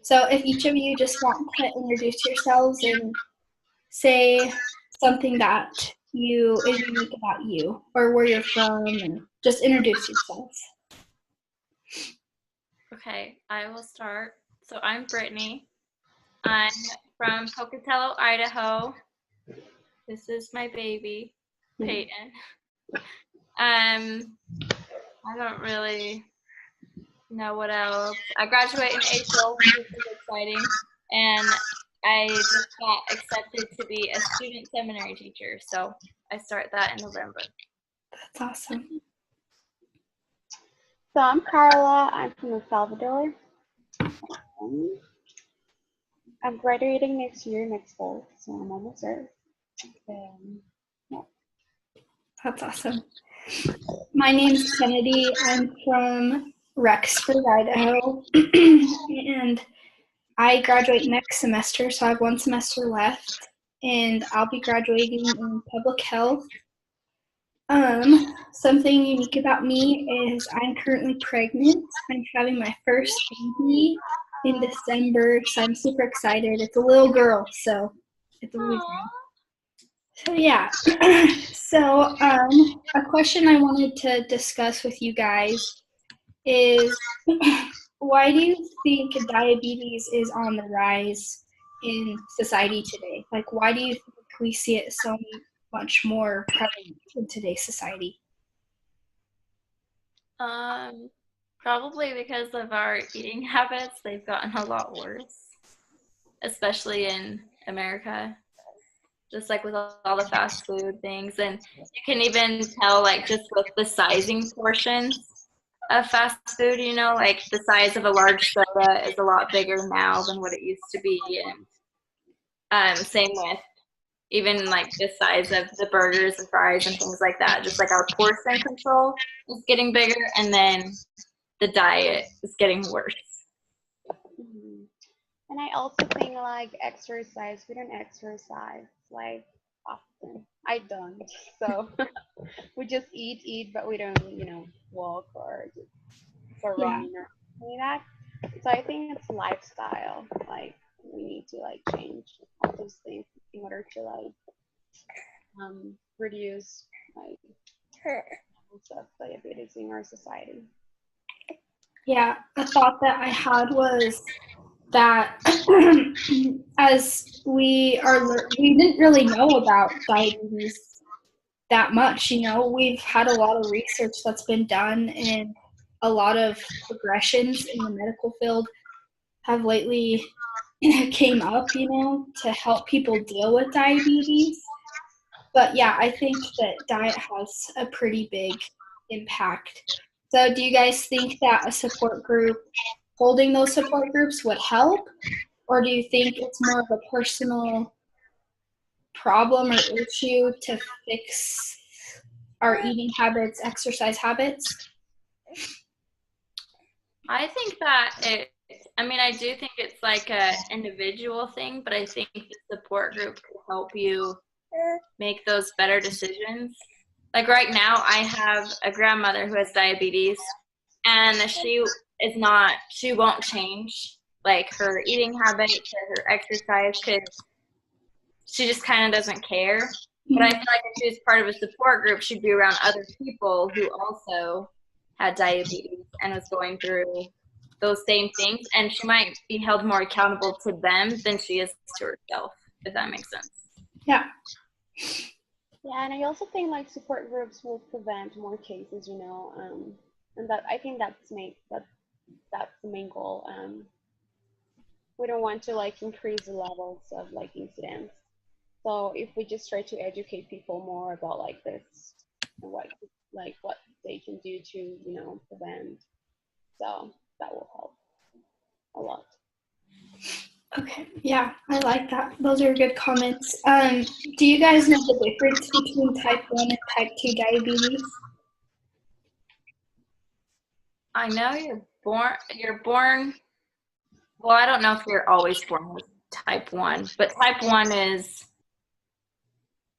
So if each of you just want to introduce yourselves and say something that is unique about you or where you're from, and just introduce yourselves. Okay, I will start. So I'm Brittany. I'm from Pocatello, Idaho. This is my baby, Peyton. I don't really know what else. I graduate in April, which is exciting, and I just got accepted to be a student seminary teacher, so I start that in November. That's awesome. So I'm Carla. I'm from El Salvador. I'm graduating next year, next fall, so I'm almost there. Yeah. That's awesome. My name's Kennedy. I'm from Rexford, Idaho, and I graduate next semester, so I have 1 semester left, and I'll be graduating in public health. Something unique about me is I'm currently pregnant. I'm having my first baby in December, so I'm super excited. It's a little girl, so it's a weird. So yeah, so a question I wanted to discuss with you guys is why do you think diabetes is on the rise in society today? Like, why do you think we see it so much more prevalent in today's society? Probably because of our eating habits. They've gotten a lot worse, especially in America. Just like with all the fast food things, and you can even tell like just with the sizing portions of fast food, you know, like the size of a large soda is a lot bigger now than what it used to be, and same with even like the size of the burgers and fries and things like that. Just like our portion control is getting bigger, and then the diet is getting worse. And I also think like exercise, we don't exercise like often. I don't. So we just eat, but we don't, walk or just for run or any of that. So I think it's lifestyle. Like we need to like change all those things in order to like reduce like of diabetes in our society. Yeah, a thought that I had was that as we didn't really know about diabetes that much, we've had a lot of research that's been done, and a lot of progressions in the medical field have lately came up, to help people deal with diabetes. But yeah, I think that diet has a pretty big impact. So do you guys think that a support group, holding those support groups would help? Or do you think it's more of a personal problem or issue to fix our eating habits, exercise habits? I think that I do think it's like an individual thing, but I think the support group can help you make those better decisions. Like right now, I have a grandmother who has diabetes, and she won't change like her eating habits or her exercise because she just kind of doesn't care. But I feel like if she was part of a support group, she'd be around other people who also had diabetes and was going through those same things, and she might be held more accountable to them than she is to herself, if that makes sense. Yeah. Yeah, and I also think like support groups will prevent more cases, and that I think that's the main goal. We don't want to like increase the levels of like incidents. So if we just try to educate people more about like this and what they can do to prevent, so that will help a lot. Okay, yeah, I like that. Those are good comments. Do you guys know the difference between type 1 and type 2 diabetes? I know you're born, well, I don't know if you're always born with type 1, but type 1 is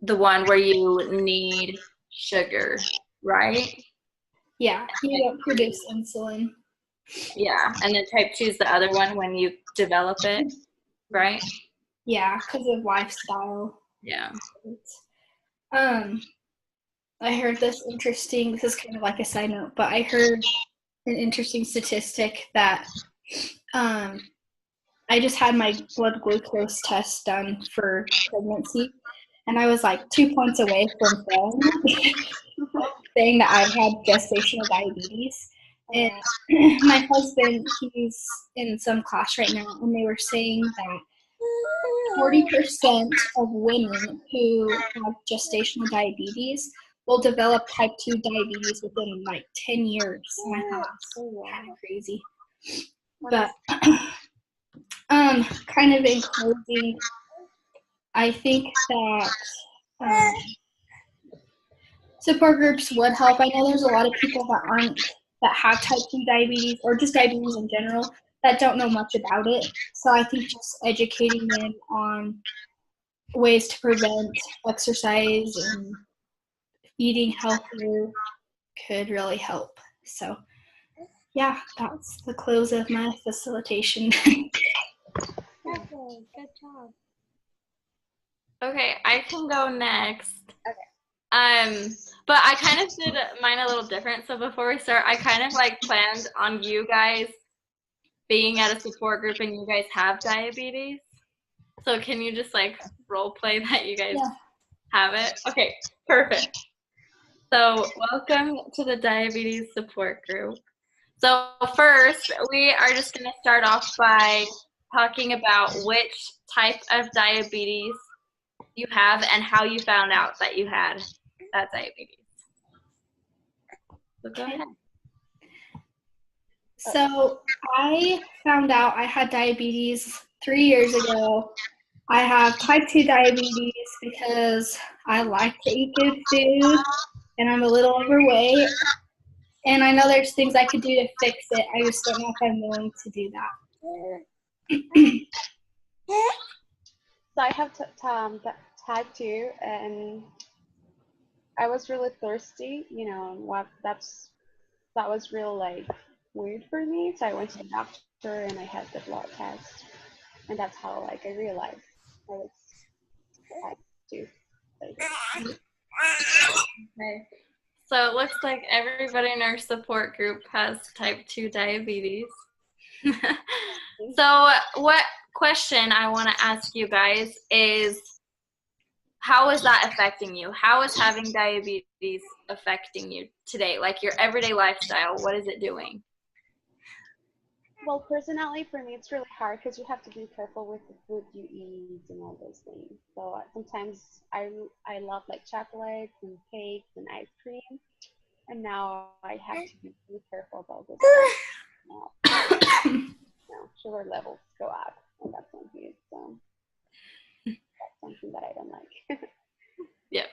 the one where you need sugar, right? Yeah, you don't produce insulin. Yeah, and then type 2 is the other one when you develop it, right? Yeah, because of lifestyle. Yeah. I heard this is kind of like a side note, but I heard an interesting statistic that I just had my blood glucose test done for pregnancy, and I was like 2 points away from saying that I had gestational diabetes. And my husband, he's in some class right now, and they were saying that 40% of women who have gestational diabetes will develop type 2 diabetes within like 10 years. And I thought that's kind of crazy. But kind of in closing, I think that support groups would help. I know there's a lot of people that have type 2 diabetes or just diabetes in general that don't know much about it. So I think just educating them on ways to prevent exercise and eating healthier could really help. So yeah, that's the close of my facilitation. Good job. Okay, I can go next. Okay. But I kind of did mine a little different. So before we start, I kind of like planned on you guys being at a support group and you guys have diabetes. So can you just like role play that you guys have it? Okay, perfect. So welcome to the diabetes support group. So first, we are just going to start off by talking about which type of diabetes you have and how you found out that you had that diabetes. So go ahead. So I found out I had diabetes 3 years ago. I have type 2 diabetes because I like to eat good food and I'm a little overweight. And I know there's things I could do to fix it. I just don't know if I'm willing to do that. So I have type 2, and I was really thirsty, you know, that was real like weird for me. So I went to the doctor and I had the blood test, and that's how like I realized I was type 2. Okay. So it looks like everybody in our support group has type 2 diabetes. So what question I want to ask you guys is, how is that affecting you? How is having diabetes affecting you today? Like your everyday lifestyle, what is it doing? Well, personally, for me, it's really hard because you have to be careful with the food you eat and all those things. So sometimes I love like chocolates and cakes and ice cream, and now I have to be really careful about this. Now, sugar levels go up, and that's something. So that's something that I don't like. Yeah.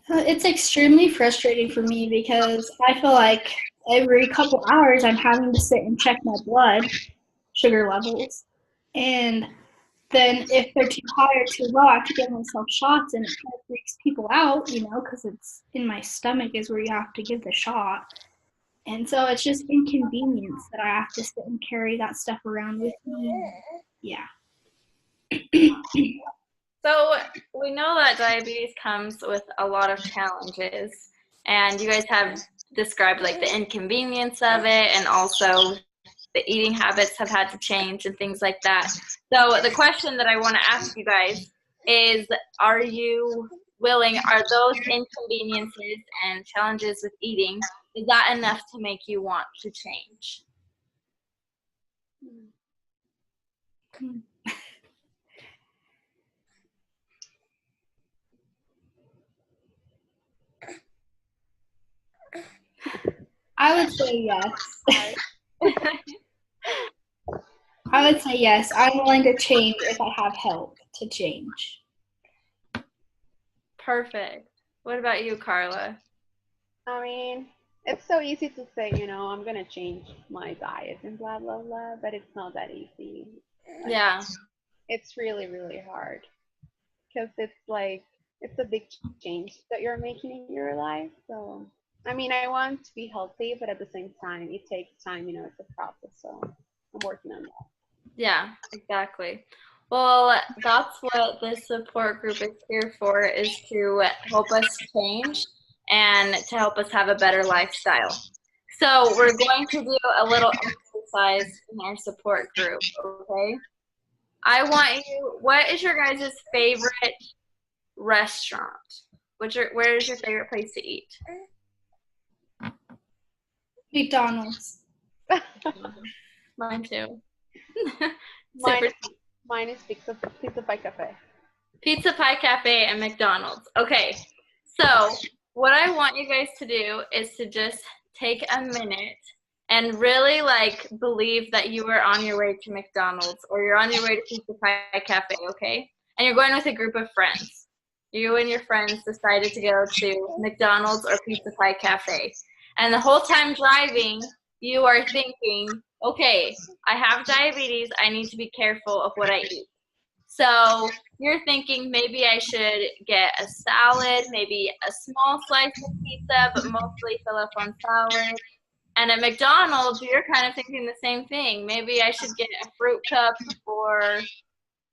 It's extremely frustrating for me because I feel like every couple hours I'm having to sit and check my blood sugar levels. And then if they're too high or too low, I have to give myself shots, and it kind of freaks people out, you know, because it's in my stomach is where you have to give the shot. And so it's just inconvenience that I have to sit and carry that stuff around with me. Yeah. So we know that diabetes comes with a lot of challenges, and you guys have described like the inconvenience of it, and also the eating habits have had to change and things like that. So the question that I want to ask you guys is, are you willing, are those inconveniences and challenges with eating, is that enough to make you want to change? I would say yes. I would say yes. I'm willing to change if I have help to change. Perfect. What about you, Carla? I mean, it's so easy to say, you know, I'm gonna change my diet and blah blah blah, but it's not that easy. Yeah. It's really really hard because it's like it's a big change that you're making in your life. So I mean, I want to be healthy, but at the same time, it takes time. You know, it's a process. So I'm working on that. Yeah, exactly. Well, that's what this support group is here for, is to help us change and to help us have a better lifestyle. So we're going to do a little exercise in our support group, okay? What is your guys' favorite restaurant? Where is your favorite place to eat? McDonald's. Mine too. Mine is Pizza Pie Cafe. Pizza Pie Cafe and McDonald's. Okay, so what I want you guys to do is to just take a minute and really like believe that you are on your way to McDonald's or you're on your way to Pizza Pie Cafe, okay? And you're going with a group of friends. You and your friends decided to go to McDonald's or Pizza Pie Cafe. And the whole time driving, you are thinking, okay, I have diabetes. I need to be careful of what I eat. So you're thinking maybe I should get a salad, maybe a small slice of pizza, but mostly fill up on salad. And at McDonald's, you're kind of thinking the same thing. Maybe I should get a fruit cup or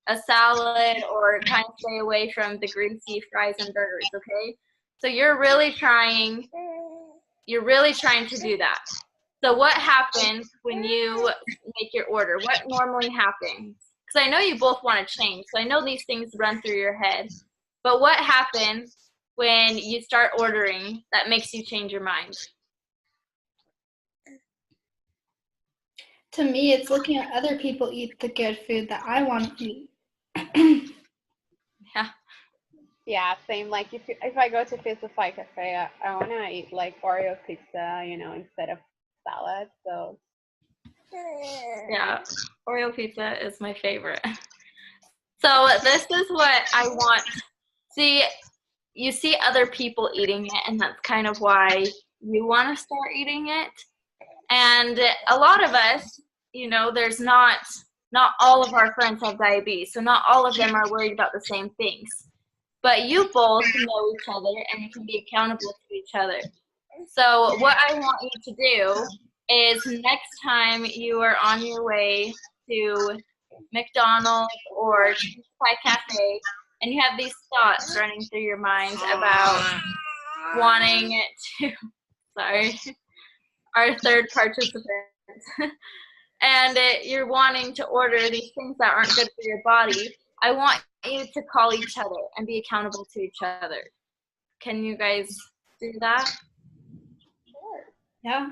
a salad or kind of stay away from the greasy fries and burgers, okay? So you're really trying to do that. So what happens when you make your order? What normally happens? Because I know you both want to change, so I know these things run through your head. But what happens when you start ordering that makes you change your mind? To me, it's looking at other people eat the good food that I want to eat. Yeah. Yeah, same. Like if I go to Pizza Pie Cafe, I want to eat like Oreo pizza, you know, instead of salad. So yeah, Oreo pizza is my favorite. So this is what I want. See, you see other people eating it, and that's kind of why you want to start eating it. And a lot of us, you know, there's not all of our friends have diabetes, so not all of them are worried about the same things. But you both know each other, and you can be accountable to each other. So what I want you to do is next time you are on your way to McDonald's or Pie Cafe, and you have these thoughts running through your mind about wanting to, sorry, our third participant, and you're wanting to order these things that aren't good for your body, I want you to call each other and be accountable to each other. Can you guys do that? sure. Yeah.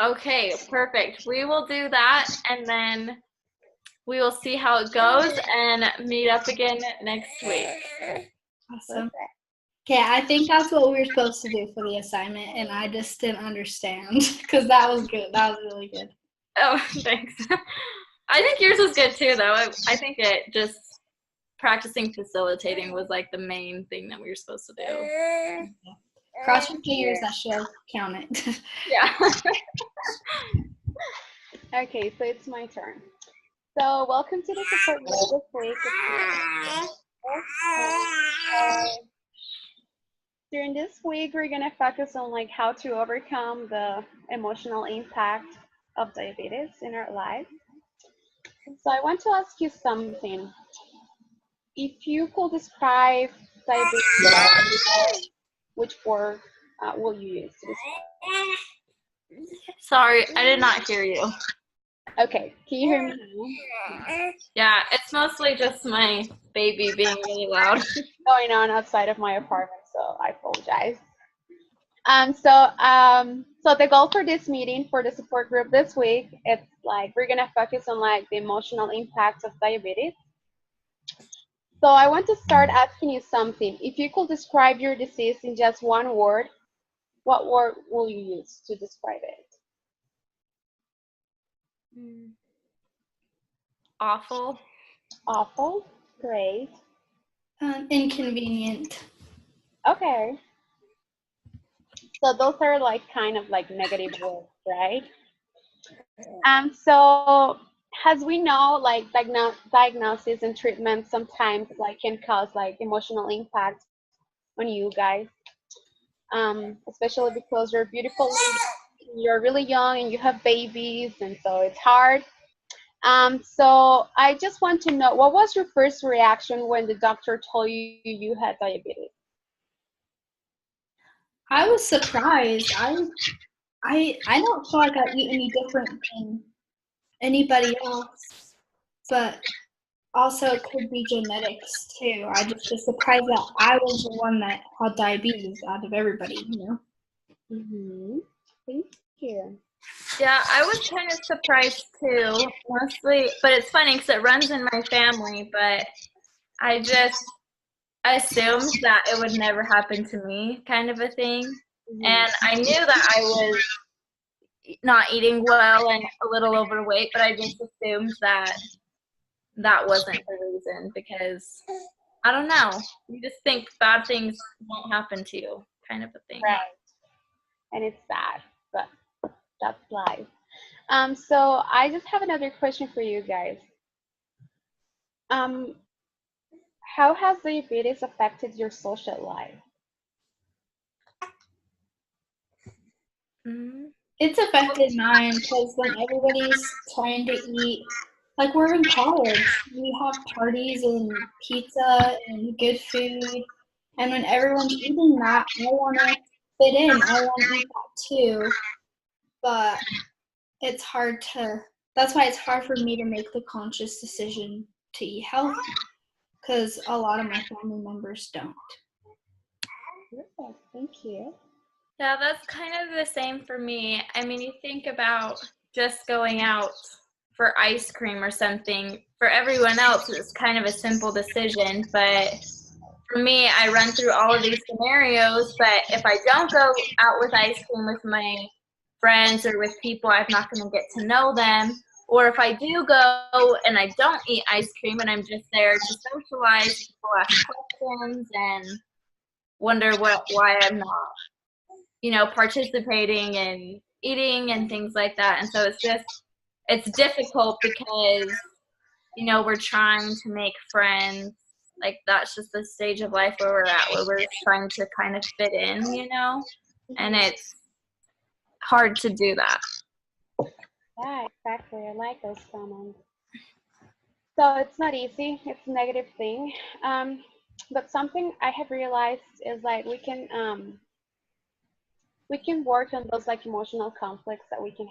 Okay, perfect. We will do that, and then we will see how it goes and meet up again next week. Awesome. Okay, I think that's what we were supposed to do for the assignment, and I just didn't understand because that was good. That was really good. Oh, thanks. I think yours was good too, though. I think it just practicing facilitating was like the main thing that we were supposed to do. Cross your fingers, that should count it. Yeah. Okay, so it's my turn. So welcome to the support group this week. During this week, we're gonna focus on like how to overcome the emotional impact of diabetes in our life. So I want to ask you something. If you could describe diabetes, which word will you use to describe? Sorry, I did not hear you. Okay, can you hear me now? Yeah, it's mostly just my baby being really loud. Going on outside of my apartment, so I apologize. So the goal for this meeting for the support group this week, it's like we're gonna focus on like the emotional impacts of diabetes. So I want to start asking you something. If you could describe your disease in just one word, what word will you use to describe it? Awful. Awful. Great. Inconvenient. Okay. So those are like kind of like negative words, right? So as we know, like diagnosis and treatment sometimes like can cause like emotional impact on you guys. especially because you're a beautiful lady, you're really young and you have babies, and so it's hard. So I just want to know, what was your first reaction when the doctor told you you had diabetes? I was surprised. I don't feel like I eat any different than anybody else, but also it could be genetics too. I just was surprised that I was the one that had diabetes out of everybody, you know. Mm-hmm. Thank you. Yeah, I was kind of surprised too, mostly, but it's funny because it runs in my family, but I assumed that it would never happen to me, kind of a thing. And I knew that I was not eating well and a little overweight, but I just assumed that that wasn't the reason because I don't know. You just think bad things won't happen to you, kind of a thing. Right. And it's sad, but that's life. So I just have another question for you guys. Um, how has diabetes affected your social life? Mm-hmm. It's affected mine because when everybody's trying to eat, like we're in college, we have parties and pizza and good food, and when everyone's eating that, I want to fit in. I want to eat that too, but it's hard to. That's why it's hard for me to make the conscious decision to eat healthy, because a lot of my family members don't. Perfect. Thank you. Yeah, that's kind of the same for me. I mean, you think about just going out for ice cream or something. For everyone else, it's kind of a simple decision, but for me, I run through all of these scenarios, but if I don't go out with ice cream with my friends or with people, I'm not going to get to know them. Or if I do go and I don't eat ice cream and I'm just there to socialize, people ask questions and wonder why I'm not, participating and eating and things like that. And so it's difficult because, we're trying to make friends. Like that's just the stage of life where we're at, where we're trying to kind of fit in, and it's hard to do that. Yeah, exactly. I like those comments. So it's not easy. It's a negative thing. But something I have realized is like we can work on those like emotional conflicts that we can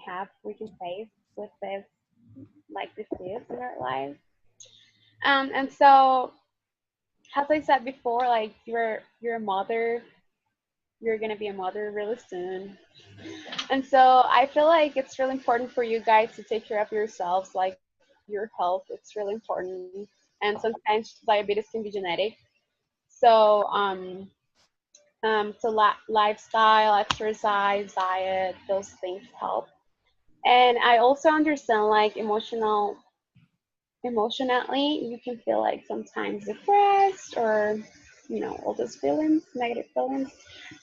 face with this like disease in our lives. And so as I said before, like you're a mother, you're gonna be a mother really soon. And so I feel like it's really important for you guys to take care of yourselves, like your health. It's really important. And sometimes diabetes can be genetic. So lifestyle, exercise, diet, those things help. And I also understand like emotionally, you can feel like sometimes depressed or all those feelings, negative feelings.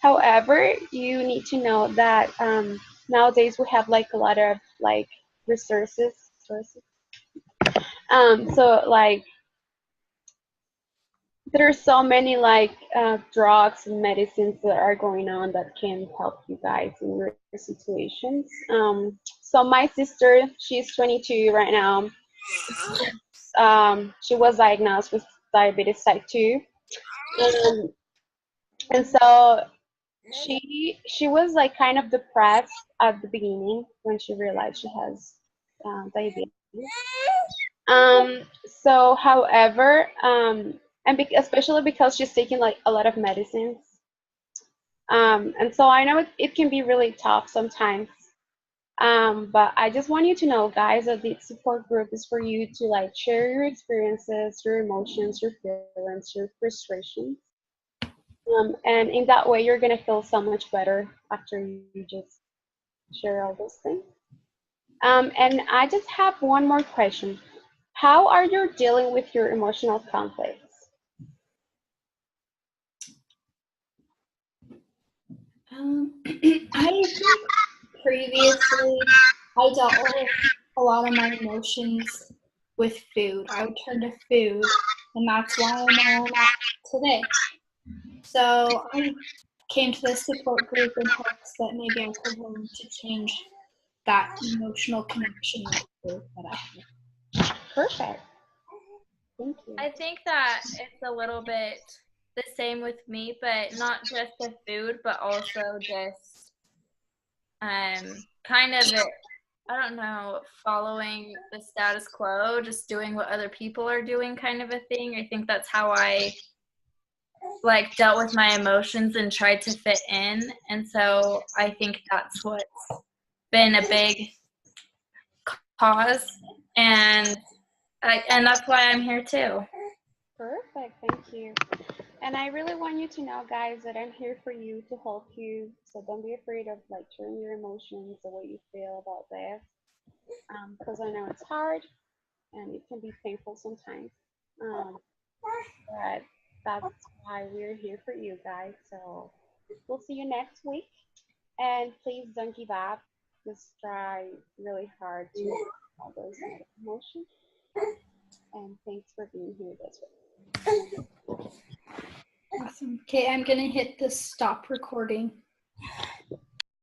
However, you need to know that nowadays we have like a lot of like resources. So like there are so many like drugs and medicines that are going on that can help you guys in your situations. So my sister, she's 22 right now. She was diagnosed with diabetes type 2. And so she was like kind of depressed at the beginning when she realized she has diabetes. So however, especially because she's taking like a lot of medicines. And so I know it can be really tough sometimes. But I just want you to know, guys, that the support group is for you to like share your experiences, your emotions, your feelings, your frustrations. And in that way, you're gonna feel so much better after you just share all those things. And I just have one more question. How are you dealing with your emotional conflicts? I think previously I dealt with a lot of my emotions with food. I would turn to food, and that's why I'm where I'm at today. So came to this support group in hopes that maybe I could learn to change that emotional connection that I have. Perfect. Thank you. I think that it's a little bit the same with me, but not just the food, but also just kind of it, I don't know, following the status quo, just doing what other people are doing kind of a thing. I think that's how I like dealt with my emotions and tried to fit in. And so I think that's what's been a big cause. And that's why I'm here too. Perfect. Thank you. And I really want you to know, guys, that I'm here for you to help you. So don't be afraid of like sharing your emotions or what you feel about this, because I know it's hard and it can be painful sometimes. But that's why we're here for you guys. So we'll see you next week. And please don't give up. Just try really hard to all those emotions. And thanks for being here this week. Awesome. Okay, I'm going to hit the stop recording.